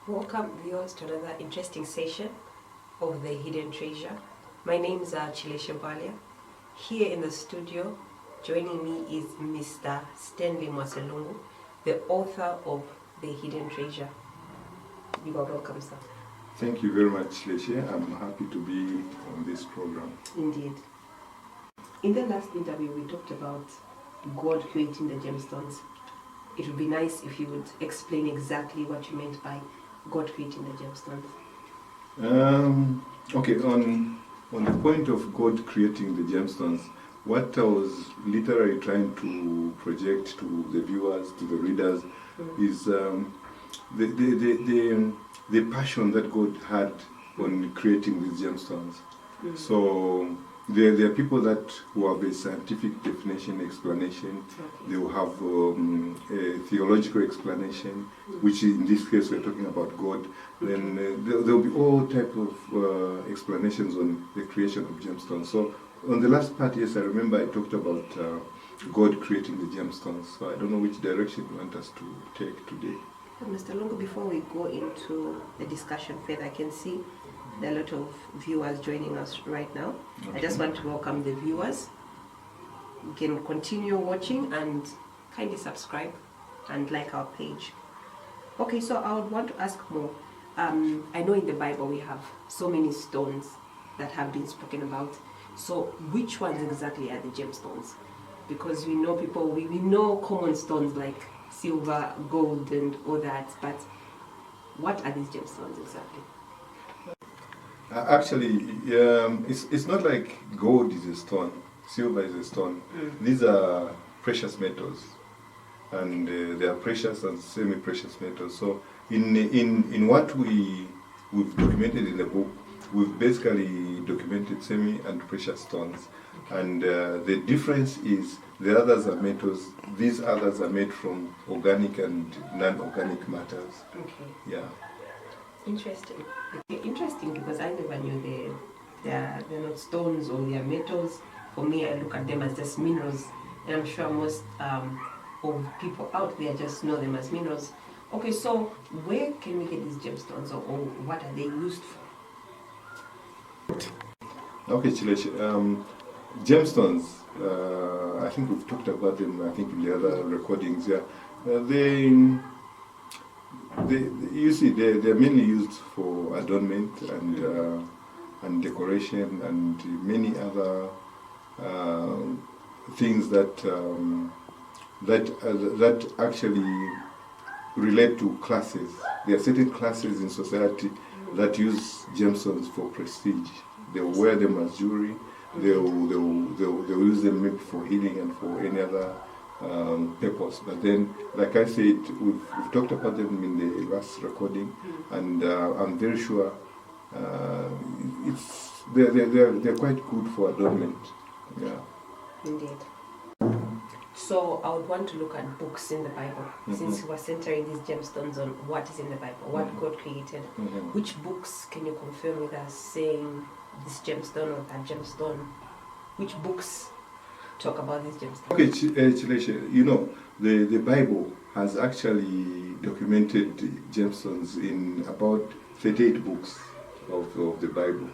Welcome viewers to another interesting session of The Hidden Treasure. My name is Chileshe Valia. Here in the studio, joining me is Mr. Stanley Mwaselungu, the author of The Hidden Treasure. You are welcome, sir. Thank you very much, Chileshe. I'm happy to be on this program. Indeed. In the last interview, we talked about God creating the gemstones. It would be nice if you would explain exactly what you meant by God creating the gemstones. Okay, on the point of God creating the gemstones, what I was literally trying to project to the viewers, to the readers, is the passion that God had on creating these gemstones. So there are people who have a scientific definition, explanation. They will have a theological explanation, which in this case we're talking about God. Then there will be all type of explanations on the creation of gemstones. So on the last part, yes, I remember I talked about God creating the gemstones. So I don't know which direction you want us to take today. Mr. Lungu, before we go into the discussion further, I can see there are a lot of viewers joining us right now. Okay. I just want to welcome the viewers. You can continue watching and kindly subscribe and like our page. Okay, so I would want to ask more. I know in the Bible we have so many stones that have been spoken about. So which ones exactly are the gemstones? Because we know we know common stones like silver, gold and all that, but what are these gemstones exactly? Actually, it's not like gold is a stone, silver is a stone. These are precious metals, and they are precious and semi-precious metals. So in what we've documented in the book, we've basically documented semi and precious stones. Okay. And the difference is the others are metals, these others are made from organic and non-organic matters. Okay. Yeah. Interesting. Interesting, because I never knew they're not stones or they're metals. For me, I look at them as just minerals, and I'm sure most of people out there just know them as minerals. Okay, so where can we get these gemstones, or what are they used for? Okay, Chileshe. Gemstones, I think we've talked about them, I think in the other recordings. Yeah, you see, they're mainly used for adornment and decoration and many other things that actually relate to classes. There are certain classes in society that use gemstones for prestige. They'll wear them as jewelry. They'll use them maybe for healing and for any other purpose. But then, like I said, we've talked about them in the last recording, and I'm very sure they're quite good for adornment. Yeah. Indeed. So I would want to look at books in the Bible, since we're centering these gemstones on what is in the Bible, what God created. Which books can you confirm with us saying this gemstone or that gemstone? Which books talk about these gemstones? Okay, Chileshe, you know, the Bible has actually documented gemstones in about 38 books of the Bible.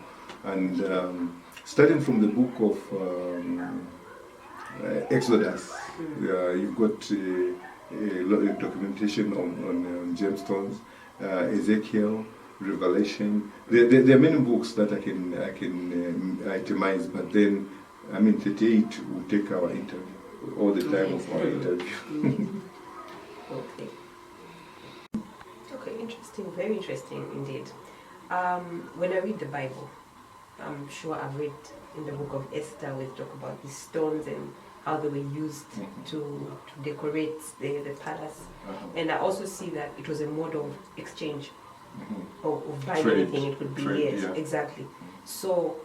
And starting from the book of Exodus, you've got documentation on gemstones, Ezekiel, Revelation. There are many books that I can itemize, but then 38 will take our interview, all the time of our interview. Okay, interesting, very interesting indeed. When I read the Bible, I'm sure I've read in the book of Esther, we talk about these stones and how they were used to decorate the palace. And I also see that it was a mode of exchange, of buying anything. It could be, yes, yeah. Exactly. So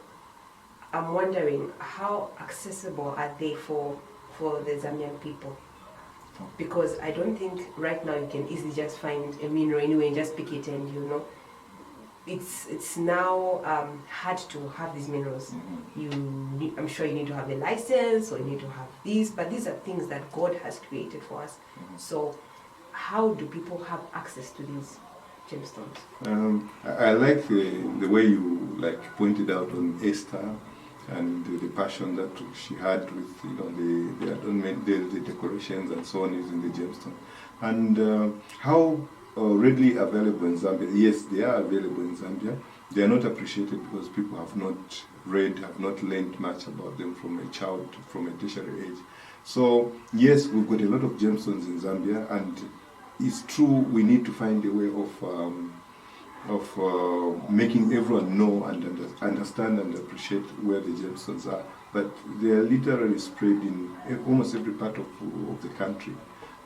I'm wondering, how accessible are they for the Zambian people? Because I don't think right now you can easily just find a mineral anywhere and just pick it, and it's now hard to have these minerals. I'm sure you need to have a license, or you need to have these, but these are things that God has created for us. So how do people have access to these? gemstones? I like the way you pointed out on Esther and the passion that she had with the adornment, the decorations and so on using the gemstone, and how readily available in Zambia. Yes, they are available in Zambia. They are not appreciated because people have not read, have not learned much about them from a child, from a tertiary age. So yes, we've got a lot of gemstones in Zambia, and it's true we need to find a way of making everyone know and understand and appreciate where the gemstones are. But they are literally spread in almost every part of the country.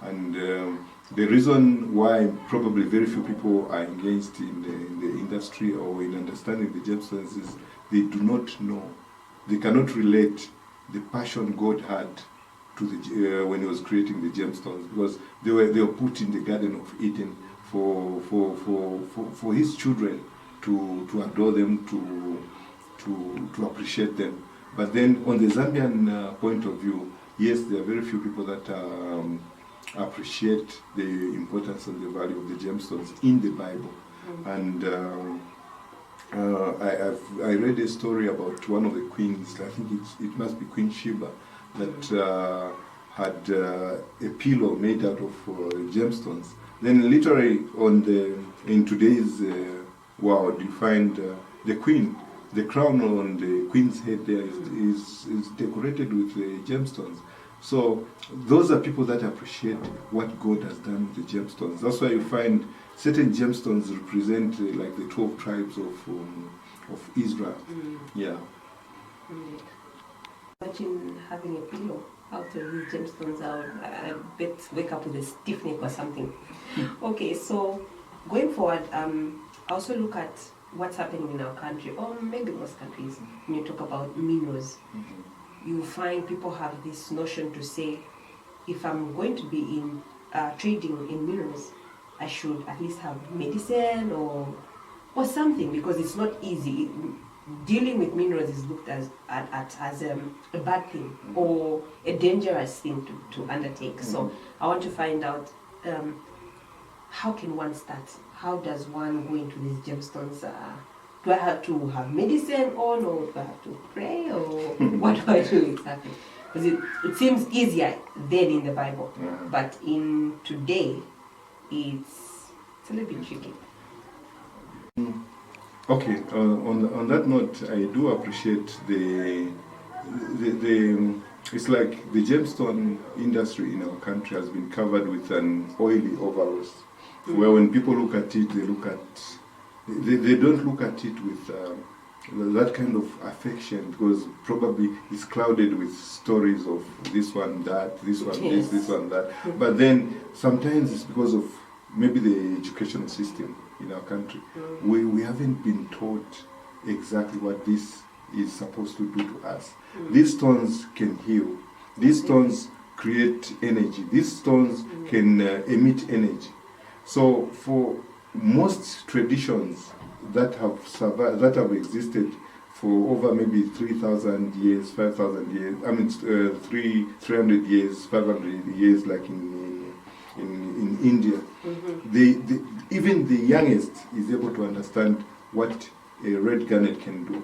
And the reason why probably very few people are engaged in the industry or in understanding the gemstones is they do not know, they cannot relate the passion God had to when He was creating the gemstones, because they were put in the Garden of Eden for His children to adore them, to appreciate them. But then on the Zambian point of view, yes, there are very few people that appreciate the importance and the value of the gemstones in the Bible. And I read a story about one of the queens, I think it must be Queen Sheba, that had a pillow made out of gemstones. Then literally in today's world, you find the queen, the crown on the queen's head there is decorated with gemstones. So those are people that appreciate what God has done with the gemstones. That's why you find certain gemstones represent like the 12 tribes of Israel. Yeah. Imagine having a pillow out of these gemstones. I bet wake up with a stiff neck or something. Okay, so going forward, also look at what's happening in our country, or maybe most countries. When you talk about minerals, you find people have this notion to say, if I'm going to be in trading in minerals, I should at least have medicine or something, because it's not easy. Dealing with minerals is looked as a bad thing or a dangerous thing to undertake. So I want to find out, how can one start? How does one go into these gemstones? Do I have to have medicine on, or do I have to pray, or what do I do exactly? Because it seems easier than in the Bible, but in today, it's a little bit tricky. Okay, on that note, I do appreciate the it's like the gemstone industry in our country has been covered with an oily overalls, where when people look at it, they don't look at it with that kind of affection, because probably it's clouded with stories of this one, that, this one, this one, that. But then sometimes it's because of maybe the educational system in our country. We haven't been taught exactly what this is supposed to do to us. These stones can heal. These stones create energy. These stones can emit energy. So for most traditions that have survived, that have existed for over maybe 3,000 years, 5,000 years, I mean 300 years, 500 years, like in India, even the youngest is able to understand what a red garnet can do.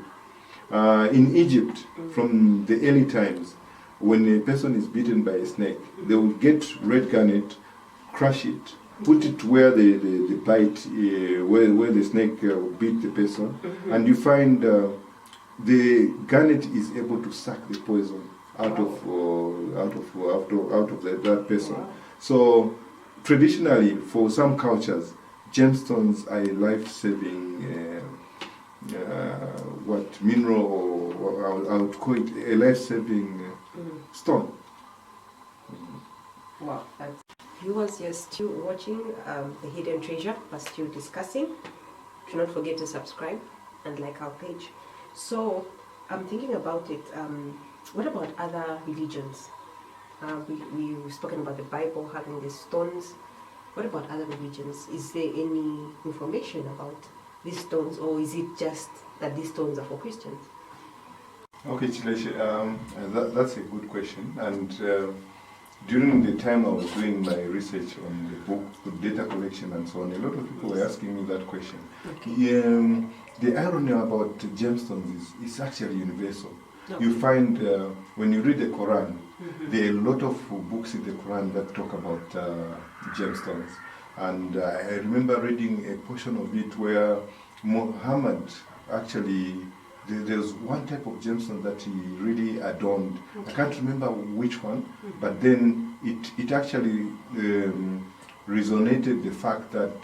In Egypt, from the early times, when a person is bitten by a snake, they will get red garnet, crush it, put it where the bite, where the snake bit the person, and you find the garnet is able to suck the poison out of that person. So traditionally, for some cultures, gemstones are a life-saving mineral, or I would call it a life-saving stone. Wow, viewers, you're still watching The Hidden Treasure. We're still discussing. Do not forget to subscribe and like our page. So I'm thinking about it. What about other religions? We've spoken about the Bible having the stones. What about other religions? Is there any information about these stones, or is it just that these stones are for Christians? Okay, Chileshi, that's a good question. And during the time I was doing my research on the book, the data collection and so on, a lot of people were asking me that question. Okay. The irony about gemstones is it's actually universal. Okay. You find when you read the Quran, Mm-hmm. there are a lot of books in the Quran that talk about gemstones. And I remember reading a portion of it where Muhammad actually, there's one type of gemstone that he really adorned. Okay. I can't remember which one, Mm-hmm. but then it actually resonated the fact that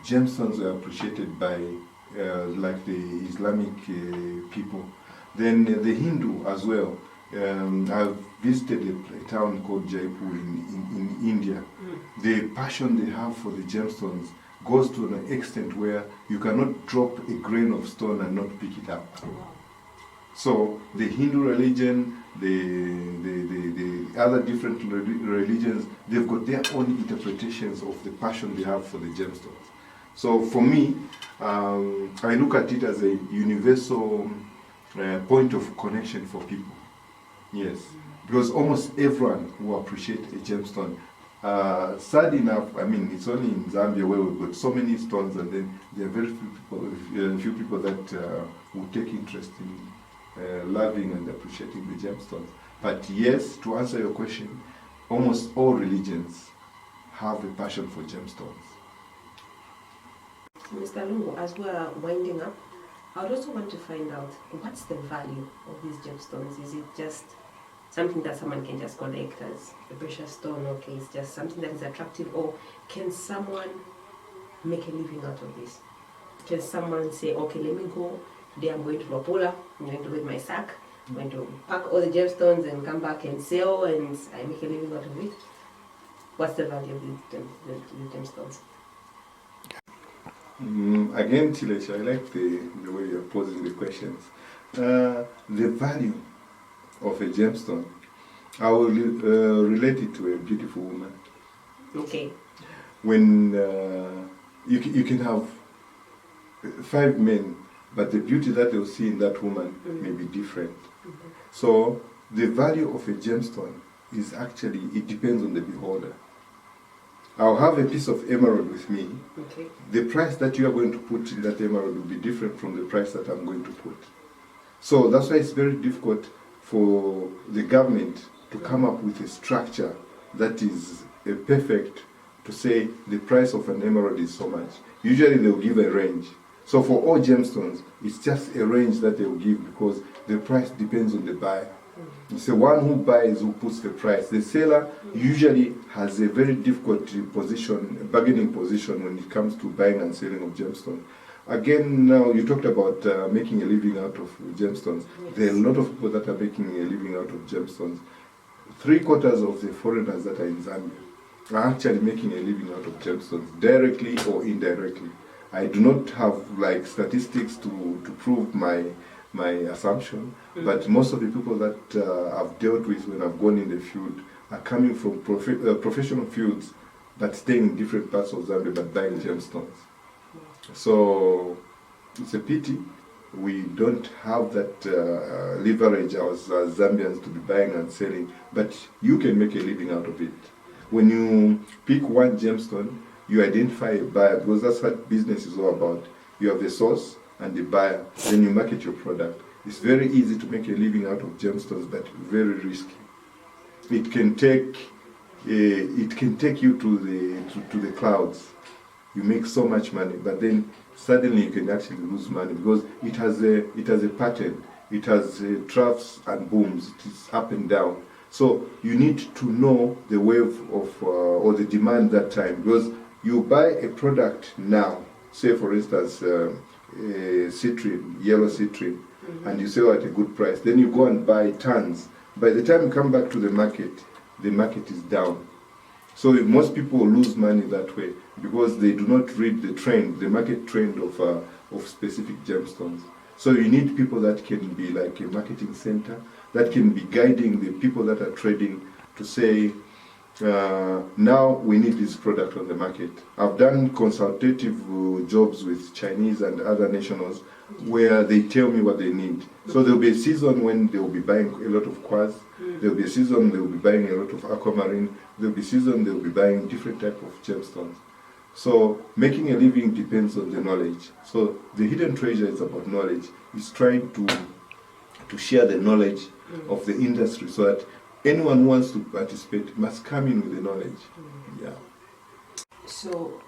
gemstones are appreciated by like the Islamic people. Then the Hindu as well. I've visited a town called Jaipur in India. Mm. The passion they have for the gemstones goes to an extent where you cannot drop a grain of stone and not pick it up. Wow. So the Hindu religion, the other different religions, they've got their own interpretations of the passion they have for the gemstones. So for me, I look at it as a universal point of connection for people. Yes, because almost everyone will appreciate a gemstone. Sad enough, I mean, it's only in Zambia where we've got so many stones, and then there are very few people that will take interest in loving and appreciating the gemstones. But yes, to answer your question, almost all religions have a passion for gemstones. Mr. Lungu, as we're winding up, I would also want to find out what's the value of these gemstones. Is it just something that someone can just collect as a precious stone? Okay, it's just something that is attractive, or can someone make a living out of this? Can someone say, okay, let me go, today I'm going to Wapula, I'm going to with my sack, I'm going to pack all the gemstones and come back and sell, and I make a living out of it? What's the value of the gemstones? Again, Chilesh, I like the way you're posing the questions. The value of a gemstone, I will relate it to a beautiful woman. Okay. When you can have 5 men, but the beauty that they'll see in that woman may be different. Mm-hmm. So the value of a gemstone is actually, it depends on the beholder. I'll have a piece of emerald with me. Okay. The price that you are going to put in that emerald will be different from the price that I'm going to put. So that's why it's very difficult for the government to come up with a structure that is perfect to say the price of an emerald is so much. Usually they'll give a range. So for all gemstones, it's just a range that they'll give because the price depends on the buyer. It's the one who buys who puts the price. The seller usually has a very difficult position, bargaining position when it comes to buying and selling of gemstones. Again, now you talked about making a living out of gemstones. Yes. There are a lot of people that are making a living out of gemstones. 3/4 of the foreigners that are in Zambia are actually making a living out of gemstones, directly or indirectly. I do not have like statistics to prove my assumption, but most of the people that I've dealt with when I've gone in the field are coming from professional fields, but staying in different parts of Zambia, but buying gemstones. So it's a pity we don't have that leverage as Zambians to be buying and selling, but you can make a living out of it. When you pick one gemstone, you identify a buyer, because that's what business is all about. You have the source and the buyer, then you market your product. It's very easy to make a living out of gemstones, but very risky. It can take you to the clouds. You make so much money, but then suddenly you can actually lose money because it has a pattern. It has troughs and booms. It is up and down. So you need to know the wave of or the demand that time, because you buy a product now, say for instance citrine, yellow citrine, and you sell at a good price. Then you go and buy tons. By the time you come back to the market is down. So most people lose money that way because they do not read the trend, the market trend of specific gemstones. So you need people that can be like a marketing center, that can be guiding the people that are trading to say, now we need this product on the market. I've done consultative jobs with Chinese and other nationals where they tell me what they need. So there'll be a season when they'll be buying a lot of quartz, there'll be a season they'll be buying a lot of aquamarine, there'll be a season they'll be buying different type of gemstones. So making a living depends on the knowledge. So the hidden treasure is about knowledge. It's trying to share the knowledge of the industry so that anyone who wants to participate must come in with the knowledge. Yeah. So,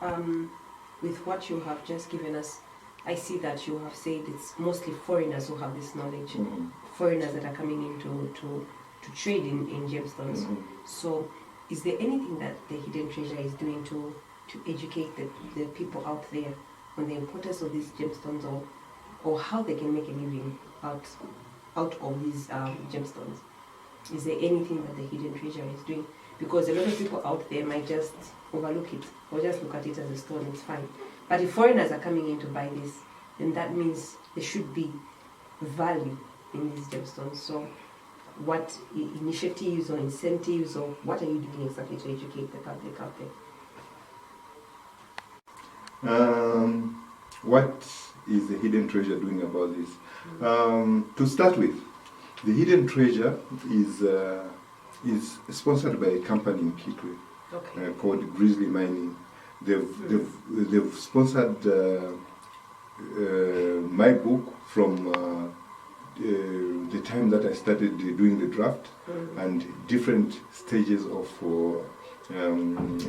with what you have just given us, I see that you have said it's mostly foreigners who have this knowledge, foreigners that are coming in to trade in gemstones. So, is there anything that the hidden treasure is doing to educate the people out there on the importance of these gemstones, or how they can make a living out of these gemstones? Is there anything that the hidden treasure is doing? Because a lot of people out there might just overlook it or just look at it as a stone, it's fine. But if foreigners are coming in to buy this, then that means there should be value in these gemstones. So what initiatives or incentives, or what are you doing exactly to educate the public out there? What is the hidden treasure doing about this? To start with, the hidden treasure is sponsored by a company in Kitwe called Grizzly Mining. They've sponsored my book from the time that I started doing the draft and different stages of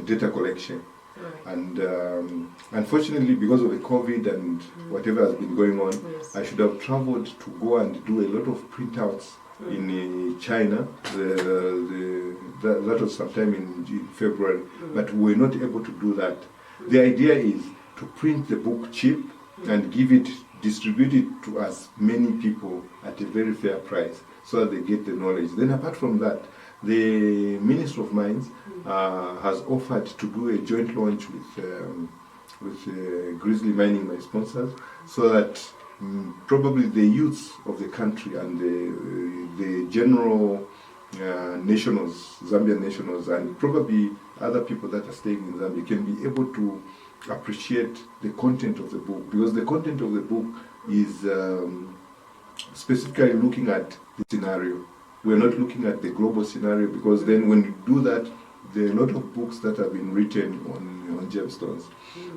data collection. And unfortunately, because of the COVID and whatever has been going on, I should have traveled to go and do a lot of printouts in China. That was sometime in February, but we were not able to do that. The idea is to print the book cheap and distribute it to as many people at a very fair price so that they get the knowledge. Then apart from that, the Minister of Mines has offered to do a joint launch with Grizzly Mining, my sponsors, so that probably the youths of the country and the general nationals, Zambian nationals, and probably other people that are staying in Zambia can be able to appreciate the content of the book, because the content of the book is specifically looking at the scenario. We're not looking at the global scenario, because then when you do that, there are a lot of books that have been written on gemstones.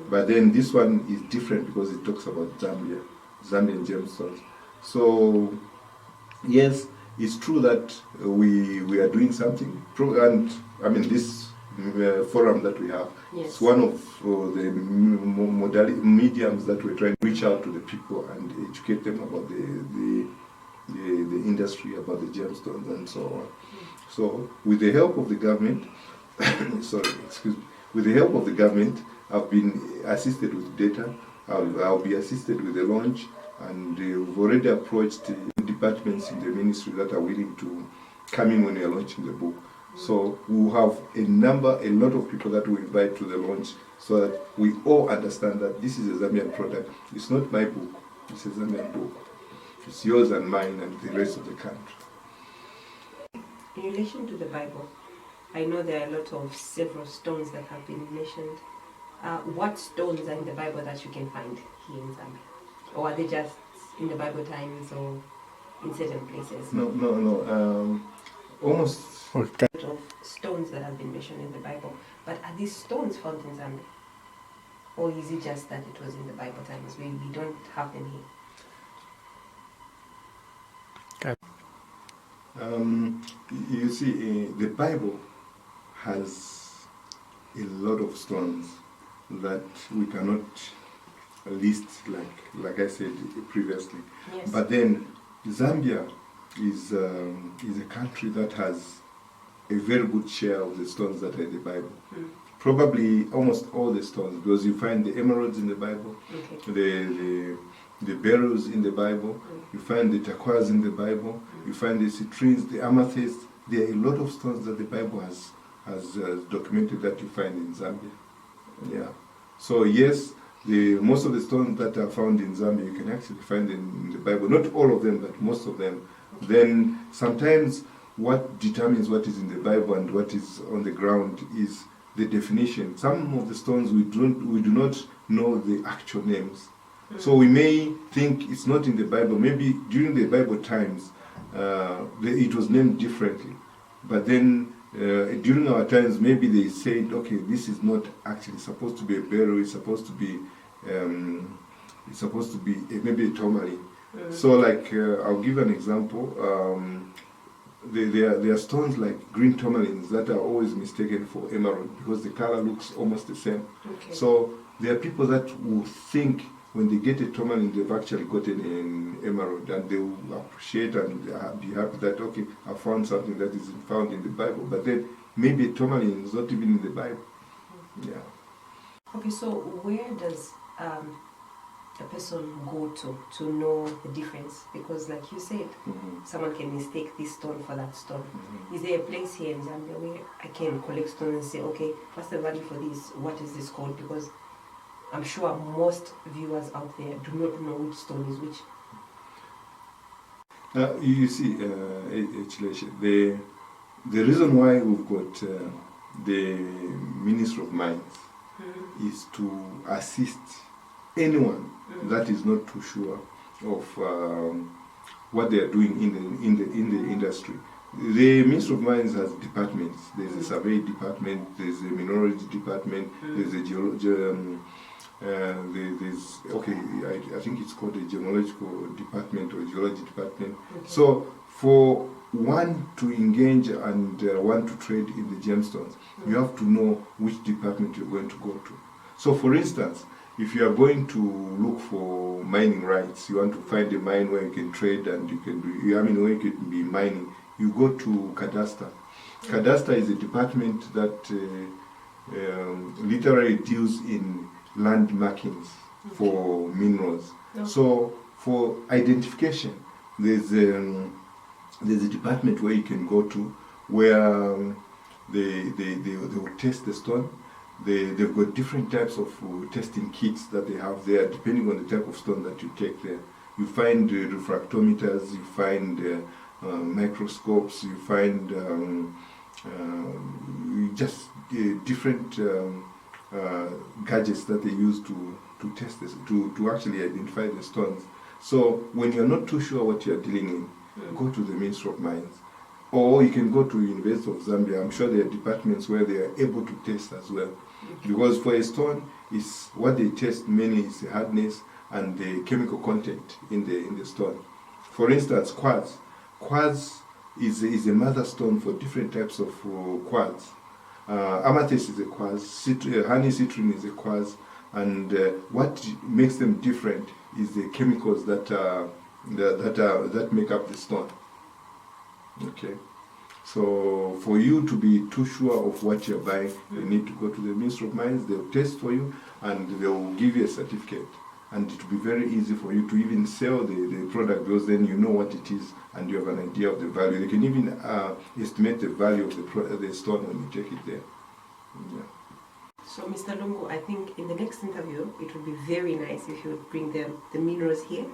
But then this one is different because it talks about Zambian gemstones. So yes, it's true that we are doing something. And I mean, this forum that we have, it's one of the mediums that we're trying to reach out to the people and educate them about the industry, about the gemstones and so on. So with the help of the government, with the help of the government, I've been assisted with data. I'll be assisted with the launch, and we've already approached departments in the ministry that are willing to come in when we are launching the book. So we'll have a lot of people that we invite to the launch, so that we all understand that this is a Zambian product. It's not my book, it's a Zambian book. It's yours and mine and the rest of the country. In relation to the Bible, I know there are a lot of several stones that have been mentioned. What stones are in the Bible that you can find here in Zambia? Or are they just in the Bible times or in certain places? No. Almost of stones that have been mentioned in the Bible. But are these stones found in Zambia? Or is it just that it was in the Bible times? We don't have them here. You see, the Bible has a lot of stones that we cannot list, like I said previously. Yes. But then Zambia is a country that has a very good share of the stones that are in the Bible. Probably almost all the stones, because you find the emeralds in the Bible, the beryls in the Bible, you find the turquoise in the Bible, you find the citrines, the amethyst. There are a lot of stones that the Bible has documented that you find in Zambia. Yeah. So yes, most of the stones that are found in Zambia you can actually find in the Bible. Not all of them, but most of them. Then sometimes what determines what is in the Bible and what is on the ground is the definition. Some of the stones we do not know the actual names. So we may think it's not in the Bible. Maybe during the Bible times, it was named differently. But then during our times, maybe they said, okay, this is not actually supposed to be a beryl. It's supposed to be maybe a tourmaline. So, like, I'll give an example. There are stones like green tourmalines that are always mistaken for emerald because the color looks almost the same. Okay. So there are people that will think when they get a tourmaline, they've actually gotten an emerald, and they will appreciate and be happy that, okay, I found something that isn't found in the Bible. But then maybe a tourmaline is not even in the Bible. Yeah. Okay, so where does a person go to know the difference? Because like you said, someone can mistake this stone for that stone. Is there a place here in Zambia where I can collect stones and say, okay, what's the value for this? What is this called? Because I'm sure most viewers out there do not know which stone is which. You see, the reason why we've got the Ministry of Mines is to assist anyone that is not too sure of what they are doing in the industry. The Ministry of Mines has departments. There's a survey department, there's a mineralogy department, there's a I think it's called a geological department or geology department. Okay. So for one to engage and one to trade in the gemstones, you have to know which department you're going to go to. So for instance, if you are going to look for mining rights, you want to find a mine where you can trade and you can where you can be mining, you go to Cadastre. Cadastre is a department that literally deals in land markings for minerals. So for identification, there's a department where you can go to where they will test the stone. They've got different types of testing kits that they have there, depending on the type of stone that you take there. You find refractometers, you find microscopes, you find just different gadgets that they use to test this, to actually identify the stones. So when you're not too sure what you're dealing in, go to the Ministry of Mines. Or you can go to University of Zambia. I'm sure there are departments where they are able to test as well. Because for a stone, what they test mainly is the hardness and the chemical content in the stone. For instance, quartz. Quartz is a mother stone for different types of quartz. Amethyst is a quartz, honey citrine is a quartz, and what makes them different is the chemicals that make up the stone. Okay, so for you to be too sure of what you're buying, you need to go to the Ministry of Mines. They'll test for you and they'll give you a certificate, and it will be very easy for you to even sell the product, because then you know what it is and you have an idea of the value. They can even estimate the value of the stone when you take it there. Yeah. So Mr. Lungu, I think in the next interview it would be very nice if you would bring the minerals here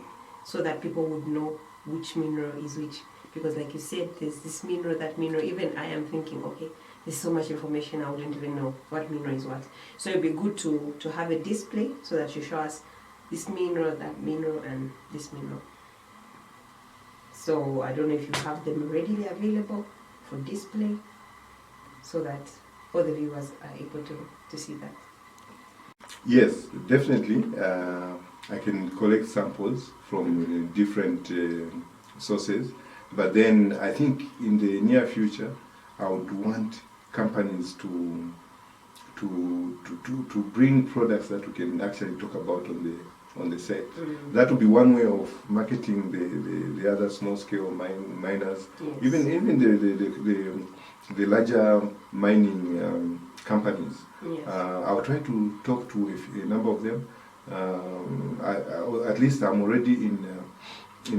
so that people would know which mineral is which. Because like you said, there's this mineral, that mineral. Even I am thinking, okay, there's so much information I wouldn't even know what mineral is what. So it'd be good to have a display so that you show us this mineral, that mineral, and this mineral. So I don't know if you have them readily available for display so that all the viewers are able to see that. Yes, definitely. I can collect samples from different sources. But then I think in the near future, I would want companies to bring products that we can actually talk about on the set. That would be one way of marketing the other small scale miners. Yes. Even the larger mining companies. Yes. I'll try to talk to a number of them. At least I'm already in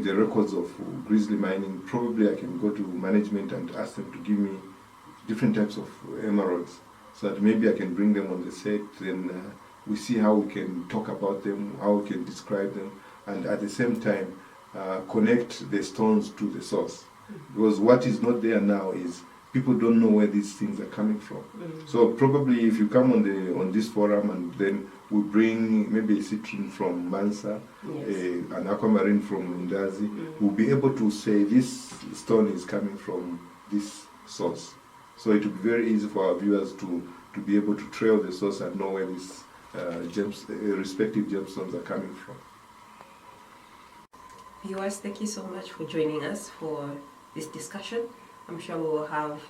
the records of grizzly mining. Probably I can go to management and ask them to give me different types of emeralds, so that maybe I can bring them on the set. Then we see how we can talk about them, how we can describe them, and at the same time connect the stones to the source. Because what is not there now is people don't know where these things are coming from. So probably if you come on this forum and then we bring maybe a citron from Mansa, an aquamarine from Ndazi, we'll be able to say this stone is coming from this source. So it will be very easy for our viewers to be able to trail the source and know where these respective gemstones are coming from. Viewers, thank you so much for joining us for this discussion. I'm sure we will have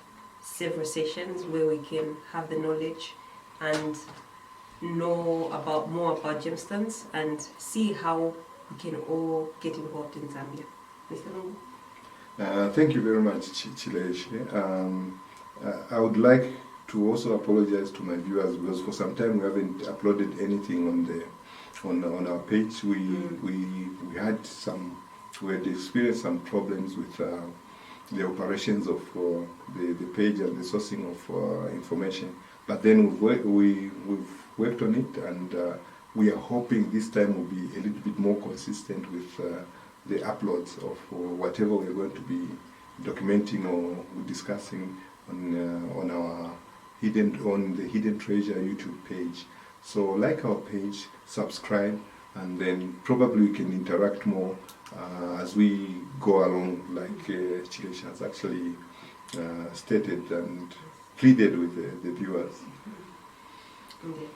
several sessions where we can have the knowledge and know more about gemstones and see how we can all get involved in Zambia. Mr. Lungu? Thank you very much, Chilesh. I would like to also apologize to my viewers because for some time we haven't uploaded anything on our page. We had experienced some problems with the operations of the page and the sourcing of information. But then we've worked on it, and we are hoping this time will be a little bit more consistent with the uploads of whatever we're going to be documenting or discussing on the Hidden Treasure YouTube page. So like our page, subscribe, and then probably we can interact more as we go along, like Chilesh has actually stated and pleaded with the viewers. Indeed.